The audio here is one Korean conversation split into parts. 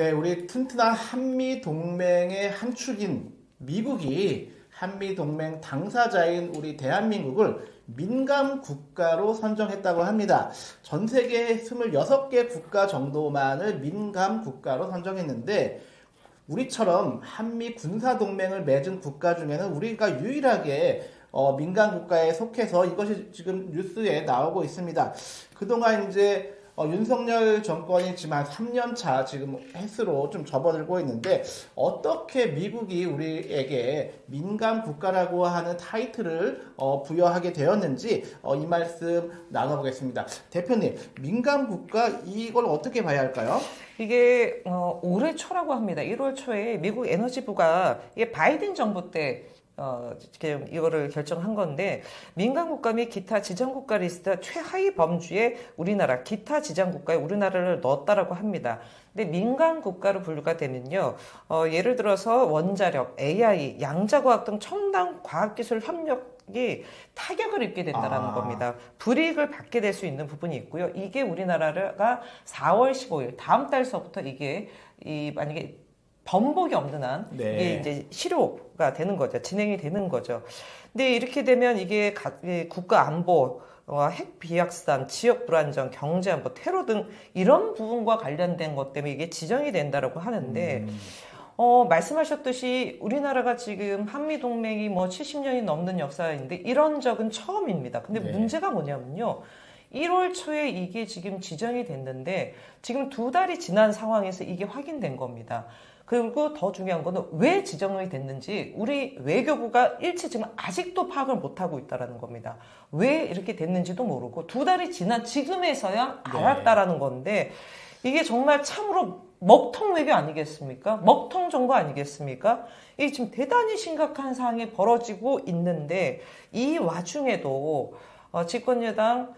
네, 우리 튼튼한 한미 동맹의 한 축인 미국이 한미 동맹 당사자인 우리 대한민국을 민감 국가로 선정했다고 합니다. 전 세계 26개 국가 정도만을 민감 국가로 선정했는데 우리처럼 한미 군사 동맹을 맺은 국가 중에는 우리가 유일하게 민간 국가에 속해서 이것이 지금 뉴스에 나오고 있습니다. 그동안 이제 윤석열 정권이 지금 한 3년 차 지금 횟수로 좀 접어들고 있는데 어떻게 미국이 우리에게 민간 국가라고 하는 타이틀을 부여하게 되었는지 이 말씀 나눠보겠습니다. 대표님, 민간 국가 이걸 어떻게 봐야 할까요? 이게 올해 초라고 합니다. 1월 초에 미국 에너지부가 이게 바이든 정부 때 지금 이거를 결정한 건데 민간 국가 및 기타 지정 국가 리스트 최하위 범주에 우리나라 기타 지정 국가에 우리나라를 넣었다라고 합니다. 근데 민간 국가로 분류가 되면요, 예를 들어서 원자력, AI, 양자과학 등 첨단 과학기술 협력이 타격을 입게 된다는 겁니다. 불이익을 받게 될 수 있는 부분이 있고요. 이게 우리나라가 4월 15일 다음 달서부터 이게 만약에 번복이 없는 한 이게 이제 실효가 되는 거죠. 진행이 되는 거죠. 근데 이렇게 되면 이게 국가 안보, 핵 비확산, 지역 불안정, 경제 안보, 테러 등 이런 부분과 관련된 것 때문에 이게 지정이 된다라고 하는데 말씀하셨듯이 우리나라가 지금 한미 동맹이 뭐 70년이 넘는 역사인데 이런 적은 처음입니다. 근데 문제가 뭐냐면요. 1월 초에 이게 지금 지정이 됐는데 지금 2달이 지난 상황에서 이게 확인된 겁니다. 그리고 더 중요한 거는 왜 지정이 됐는지 우리 외교부가 일치 지금 아직도 파악을 못하고 있다는 겁니다. 왜 이렇게 됐는지도 모르고 2달이 지난 지금에서야 알았다라는 건데 이게 정말 참으로 먹통 외교 아니겠습니까? 먹통 정보 아니겠습니까? 이게 지금 대단히 심각한 상황이 벌어지고 있는데 이 와중에도 집권여당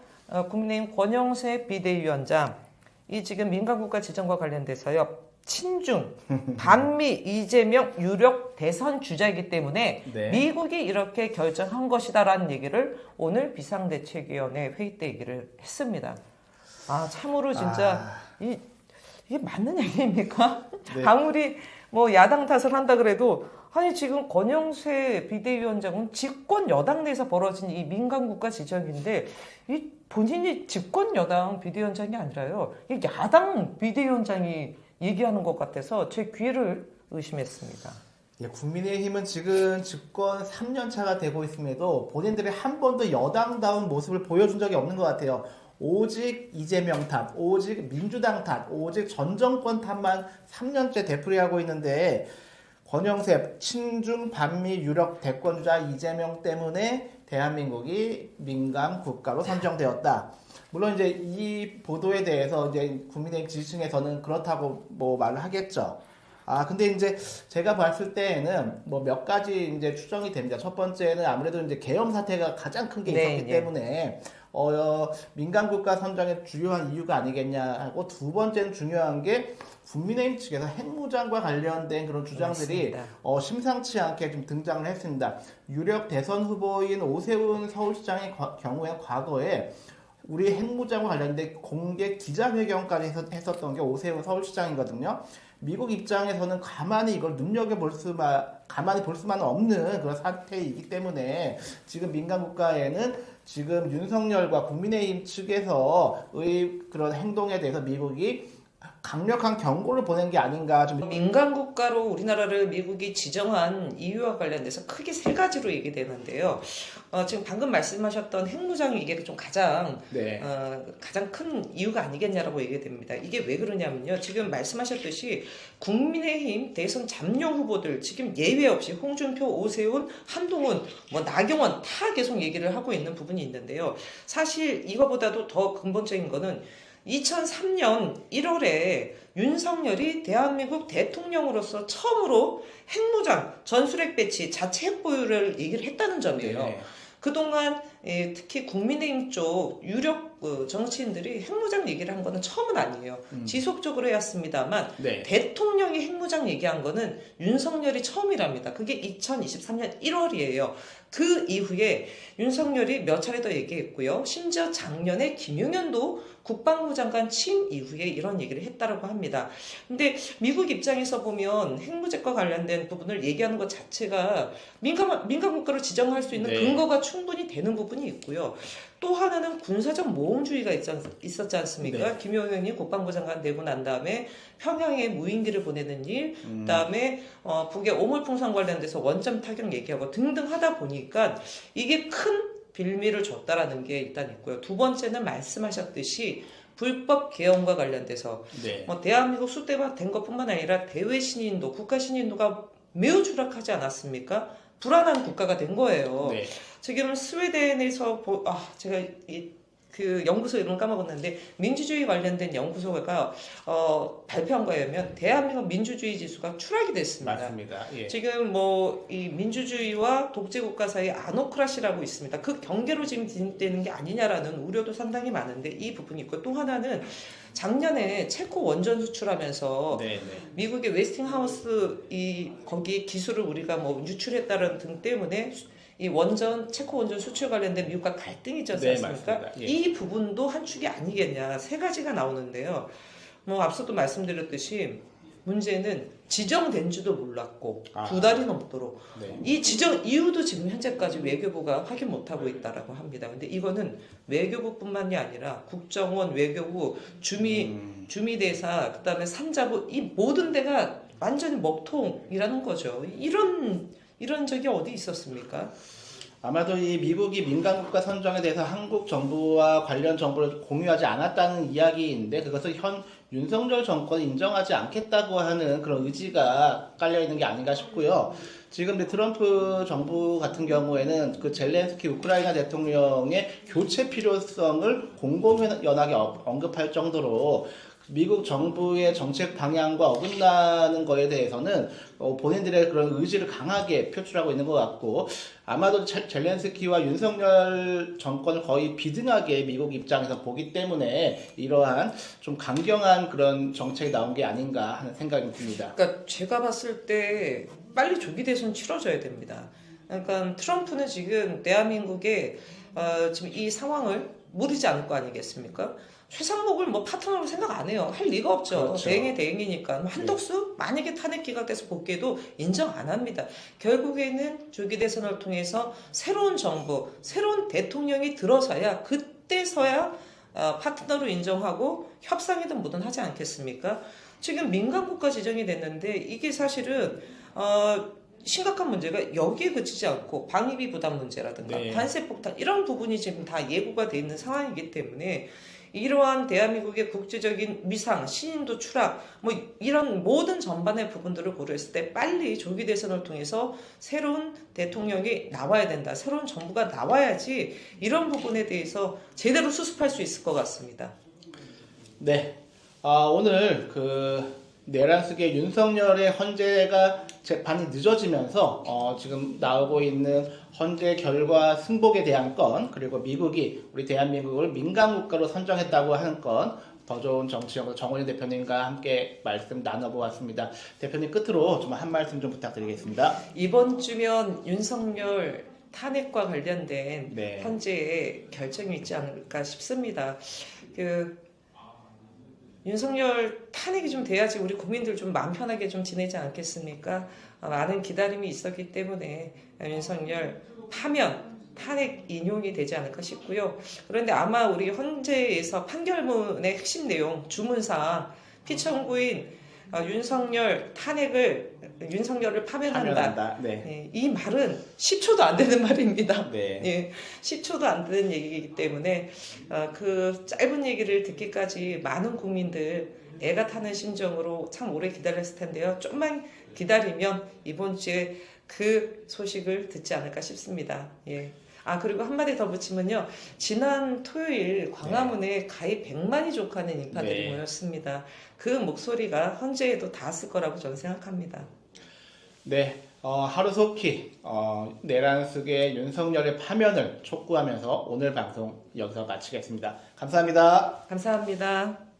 국민의힘 권영세 비대위원장 이 지금 민간국가 지정과 관련돼서요. 친중, 반미, 이재명 유력 대선 주자이기 때문에 미국이 이렇게 결정한 것이다라는 얘기를 오늘 비상대책위원회 회의 때 얘기를 했습니다. 참으로 진짜 이게 맞는 얘기입니까? 아무리 뭐 야당 탓을 한다 그래도 아니 지금 권영세 비대위원장은 집권 여당 내에서 벌어진 이 민간국가 지정인데 이 본인이 집권 여당 비대위원장이 아니라요. 이 야당 비대위원장이 얘기하는 것 같아서 제 귀를 의심했습니다. 국민의힘은 지금 집권 3년 차가 되고 있음에도 본인들이 한 번도 여당다운 모습을 보여준 적이 없는 것 같아요. 오직 이재명 탓, 오직 민주당 탓, 오직 전 정권 탓만 3년째 되풀이하고 있는데 권영세 친중 반미 유력 대권주자 이재명 때문에 대한민국이 민감 국가로 선정되었다. 물론 이제 이 보도에 대해서 이제 국민의힘 지지층에서는 그렇다고 뭐 말을 하겠죠. 근데 이제 제가 봤을 때에는 뭐 몇 가지 이제 추정이 됩니다. 첫 번째는 아무래도 이제 계엄 사태가 가장 큰 게 있었기 때문에 민간 국가 선정의 주요한 이유가 아니겠냐 하고, 두 번째는 중요한 게 국민의힘 측에서 핵무장과 관련된 그런 주장들이 심상치 않게 좀 등장을 했습니다. 유력 대선 후보인 오세훈 서울시장의 경우에 과거에 우리 핵무장과 관련된 공개 기자회견까지 했었던 게 오세훈 서울시장이거든요. 미국 입장에서는 가만히 이걸 가만히 볼 수만 없는 그런 사태이기 때문에 지금 민간 국가에는 지금 윤석열과 국민의힘 측에서의 그런 행동에 대해서 미국이 강력한 경고를 보낸 게 아닌가. 좀 민간 국가로 우리나라를 미국이 지정한 이유와 관련돼서 크게 세 가지로 얘기되는데요. 지금 방금 말씀하셨던 핵무장이 이게 좀 가장 큰 이유가 아니겠냐라고 얘기됩니다. 이게 왜 그러냐면요. 지금 말씀하셨듯이 국민의힘 대선 잠룡 후보들 지금 예외 없이 홍준표, 오세훈, 한동훈, 나경원 다 계속 얘기를 하고 있는 부분이 있는데요. 사실 이거보다도 더 근본적인 거는 2003년 1월에 윤석열이 대한민국 대통령으로서 처음으로 핵무장, 전술핵 배치, 자체 핵 보유를 얘기를 했다는 점이에요. 그동안 특히 국민의힘 쪽 유력 정치인들이 핵무장 얘기를 한 거는 처음은 아니에요. 지속적으로 해왔습니다만 대통령이 핵무장 얘기한 거는 윤석열이 처음이랍니다. 그게 2023년 1월이에요. 그 이후에 윤석열이 몇 차례 더 얘기했고요. 심지어 작년에 김용현도 국방부 장관 취임 이후에 이런 얘기를 했다라고 합니다. 근데 미국 입장에서 보면 핵무제과 관련된 부분을 얘기하는 것 자체가 민간 국가로 지정할 수 있는 네. 근거가 충분히 되는 부분이 있고요. 또 하나는 군사적 모험주의가 있었지 않습니까? 네. 김용현이 국방부 장관 되고 난 다음에 평양에 무인기를 보내는 일, 그다음에 북의 오물풍선 관련돼서 원점 타격 얘기하고 등등 하다 보니까 이게 큰 빌미를 줬다라는 게 일단 있고요. 두 번째는 말씀하셨듯이 불법 개헌과 관련돼서 네. 대한민국 수대가 된 것뿐만 아니라 대외 신인도, 국가 신인도가 매우 추락하지 않았습니까? 불안한 국가가 된 거예요. 네. 지금 스웨덴에서 제가 그 연구소 이름 까먹었는데 민주주의 관련된 연구소가 발표한 거에 의하면 대한민국 민주주의 지수가 추락이 됐습니다. 맞습니다. 예. 지금 이 민주주의와 독재국가 사이에 아노크라시라고 있습니다. 그 경계로 지금 진입되는 게 아니냐라는 우려도 상당히 많은데 이 부분이 있고 또 하나는 작년에 체코 원전 수출하면서 네, 네. 미국의 웨스팅하우스 거기 기술을 우리가 유출했다는 등 때문에 이 체코 원전 수출 관련된 미국과 갈등이 있지 않습니까? 맞습니다. 예. 이 부분도 한 축이 아니겠냐. 세 가지가 나오는데요. 앞서도 말씀드렸듯이 문제는 지정된 줄도 몰랐고 두 달이 넘도록 네. 이 지정 이유도 지금 현재까지 외교부가 확인 못하고 있다라고 합니다. 근데 이거는 외교부뿐만이 아니라 국정원, 외교부, 주미대사, 그다음에 산자부 이 모든 데가 완전히 먹통이라는 거죠. 이런 적이 어디 있었습니까? 아마도 이 미국이 민간국가 선정에 대해서 한국 정부와 관련 정보를 공유하지 않았다는 이야기인데 그것을 현 윤석열 정권이 인정하지 않겠다고 하는 그런 의지가 깔려있는 게 아닌가 싶고요. 지금 트럼프 정부 같은 경우에는 그 젤렌스키 우크라이나 대통령의 교체 필요성을 공공연하게 언급할 정도로 미국 정부의 정책 방향과 어긋나는 거에 대해서는 본인들의 그런 의지를 강하게 표출하고 있는 것 같고 아마도 젤렌스키와 윤석열 정권을 거의 비등하게 미국 입장에서 보기 때문에 이러한 좀 강경한 그런 정책이 나온 게 아닌가 하는 생각이 듭니다. 그러니까 제가 봤을 때 빨리 조기 대선 치러져야 됩니다. 그러니까 트럼프는 지금 대한민국의 지금 이 상황을 모르지 않을 거 아니겠습니까? 최상목을 파트너로 생각 안 해요. 할 리가 없죠. 그렇죠. 대행의 대행이니까. 한덕수 만약에 탄핵 기각돼서 복귀해도 인정 안 합니다. 결국에는 조기 대선을 통해서 새로운 정부, 새로운 대통령이 들어서야 그때서야 파트너로 인정하고 협상이든 뭐든 하지 않겠습니까? 지금 민간국가 지정이 됐는데 이게 사실은 심각한 문제가 여기에 그치지 않고 방위비 부담 문제라든가 네. 관세 폭탄 이런 부분이 지금 다 예고가 돼 있는 상황이기 때문에 이러한 대한민국의 국제적인 위상, 신인도 추락, 이런 모든 전반의 부분들을 고려했을 때 빨리 조기 대선을 통해서 새로운 대통령이 나와야 된다. 새로운 정부가 나와야지 이런 부분에 대해서 제대로 수습할 수 있을 것 같습니다. 네. 오늘 내란숙의 윤석열의 헌재가 재판이 늦어지면서 지금 나오고 있는 헌재 결과 승복에 대한 건 그리고 미국이 우리 대한민국을 민간국가로 선정했다고 하는 건 더 좋은 정치연구소 정원희 대표님과 함께 말씀 나눠보았습니다. 대표님 끝으로 좀 한 말씀 좀 부탁드리겠습니다. 이번 주면 윤석열 탄핵과 관련된 네. 헌재의 결정이 있지 않을까 싶습니다. 윤석열 탄핵이 좀 돼야지 우리 국민들 좀 마음 편하게 좀 지내지 않겠습니까? 많은 기다림이 있었기 때문에 윤석열 파면 탄핵 인용이 되지 않을까 싶고요. 그런데 아마 우리 헌재에서 판결문의 핵심 내용 주문사항 피청구인 윤석열을 파면한다. 네. 네, 이 말은 10초도 안 되는 말입니다. 네. 예, 10초도 안 되는 얘기이기 때문에 그 짧은 얘기를 듣기까지 많은 국민들 애가 타는 심정으로 참 오래 기다렸을 텐데요. 좀만 기다리면 이번 주에 그 소식을 듣지 않을까 싶습니다. 예. 그리고 한마디 더 붙이면요. 지난 토요일 광화문에 가히 100만이 족하는 인파들이 네. 모였습니다. 그 목소리가 헌재에도 닿았을 거라고 저는 생각합니다. 네. 하루속히 내란숙의 윤석열의 파면을 촉구하면서 오늘 방송 여기서 마치겠습니다. 감사합니다. 감사합니다.